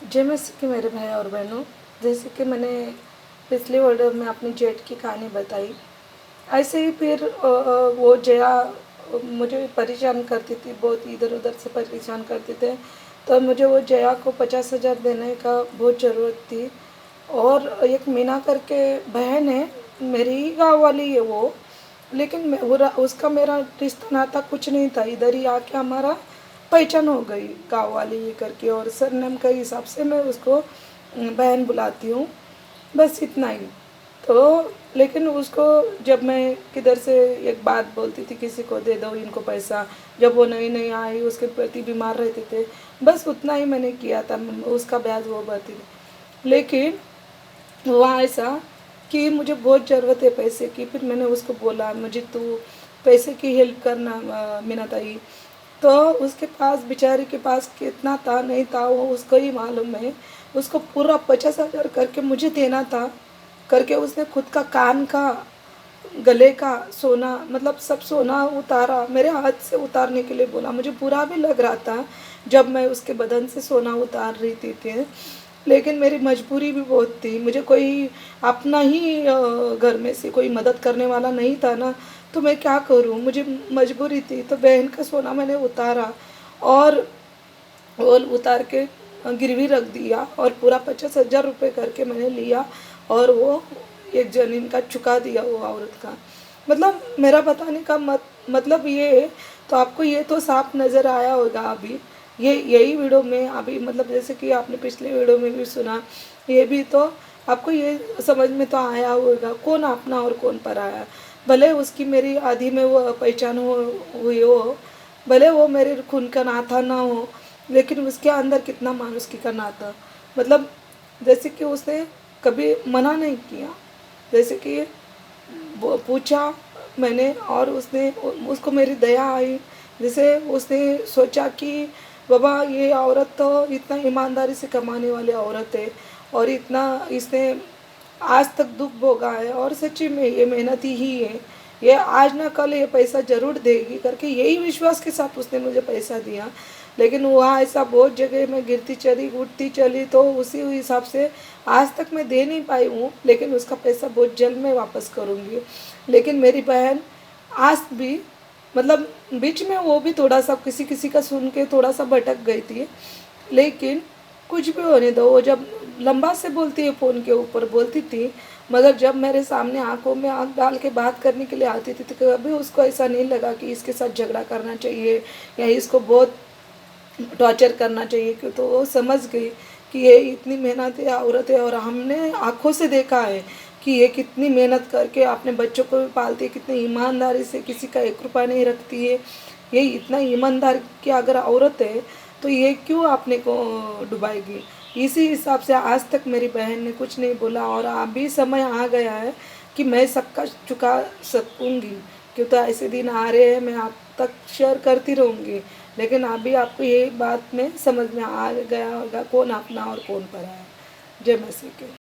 जय मसीह के मेरे भाई और बहनों, जैसे कि मैंने पिछले वीडियो में अपनी जेठ की कहानी बताई, ऐसे ही फिर वो जया मुझे परेशान करती थी, बहुत इधर उधर से परेशान करते थे। तो मुझे वो जया को 50,000 देने का बहुत ज़रूरत थी। और एक मीना करके बहन है, मेरी ही गाँव वाली है वो, लेकिन उसका मेरा रिश्ता नाता कुछ नहीं था। इधर ही आके हमारा पहचान हो गई गाँव वाली ये करके, और सरनेम के हिसाब से मैं उसको बहन बुलाती हूँ, बस इतना ही। तो लेकिन उसको जब मैं किधर से एक बात बोलती थी, किसी को दे दो इनको पैसा, जब वो नई नई आई उसके प्रति बीमार रहते थे, बस उतना ही मैंने किया था, उसका ब्याज वो भरती थी। लेकिन हुआ ऐसा कि मुझे बहुत ज़रूरत है पैसे की। फिर मैंने उसको बोला, मुझे तू पैसे की हेल्प करना मीना ताई। तो उसके पास, बेचारी के पास कितना था नहीं था वो उसको ही मालूम है। उसको पूरा 50,000 करके मुझे देना था, करके उसने खुद का कान का, गले का सोना, मतलब सब सोना उतारा, मेरे हाथ से उतारने के लिए बोला। मुझे बुरा भी लग रहा था जब मैं उसके बदन से सोना उतार रही थी, लेकिन मेरी मजबूरी भी बहुत थी। मुझे कोई अपना ही घर में से कोई मदद करने वाला नहीं था ना, तो मैं क्या करूं, मुझे मजबूरी थी। तो बहन का सोना मैंने उतारा, और उतार के गिरवी रख दिया, और पूरा 50,000 रुपये करके मैंने लिया, और वो एक जनीन का चुका दिया वो औरत का। मतलब मेरा बताने का मतलब ये है। तो आपको ये तो साफ नज़र आया होगा अभी, ये यही वीडियो में अभी, मतलब जैसे कि आपने पिछले वीडियो में भी सुना, ये भी तो आपको ये समझ में तो आया होगा कौन अपना और कौन पराया। भले उसकी मेरी आधी में वो पहचान हुई हो, भले वो मेरे खून का नाता ना हो, लेकिन उसके अंदर कितना मानुषिकी का नाता। मतलब जैसे कि उसने कभी मना नहीं किया, जैसे कि वो पूछा मैंने, और उसने, उसको मेरी दया आई। जैसे उसने सोचा कि बाबा ये औरत तो इतना ईमानदारी से कमाने वाली औरत है, और इतना इसने आज तक दुख भोगा है, और सच्ची में ये मेहनती ही है, ये आज ना कल ये पैसा ज़रूर देगी करके यही विश्वास के साथ उसने मुझे पैसा दिया। लेकिन वहाँ ऐसा बहुत जगह मैं गिरती चली उठती चली, तो उसी हिसाब से आज तक मैं दे नहीं पाई हूँ, लेकिन उसका पैसा बहुत जल्द मैं वापस करूँगी। लेकिन मेरी बहन आज भी, मतलब बीच में वो भी थोड़ा सा किसी किसी का सुन के थोड़ा सा भटक गई थी, लेकिन कुछ भी होने दो, वो जब लंबा से बोलती है, फ़ोन के ऊपर बोलती थी, मगर जब मेरे सामने आंखों में आंख डाल के बात करने के लिए आती थी, तो कभी उसको ऐसा नहीं लगा कि इसके साथ झगड़ा करना चाहिए या इसको बहुत टॉर्चर करना चाहिए। क्यों, तो वो समझ गई कि ये इतनी मेहनती औरत है, और हमने आँखों से देखा है कि ये कितनी मेहनत करके अपने बच्चों को भी पालती है, कितनी ईमानदारी से, किसी का एक रुपया नहीं रखती है। ये इतना ईमानदार की अगर औरत है, तो ये क्यों अपने को डुबाएगी। इसी हिसाब से आज तक मेरी बहन ने कुछ नहीं बोला, और अभी समय आ गया है कि मैं सबका चुका सकूँगी। क्यों, तो ऐसे दिन आ रहे हैं, मैं आप तक शेयर करती रहूँगी। लेकिन अभी आपको ये बात में समझ में आ गया होगा कौन अपना और कौन पराया है। जय मसीह की।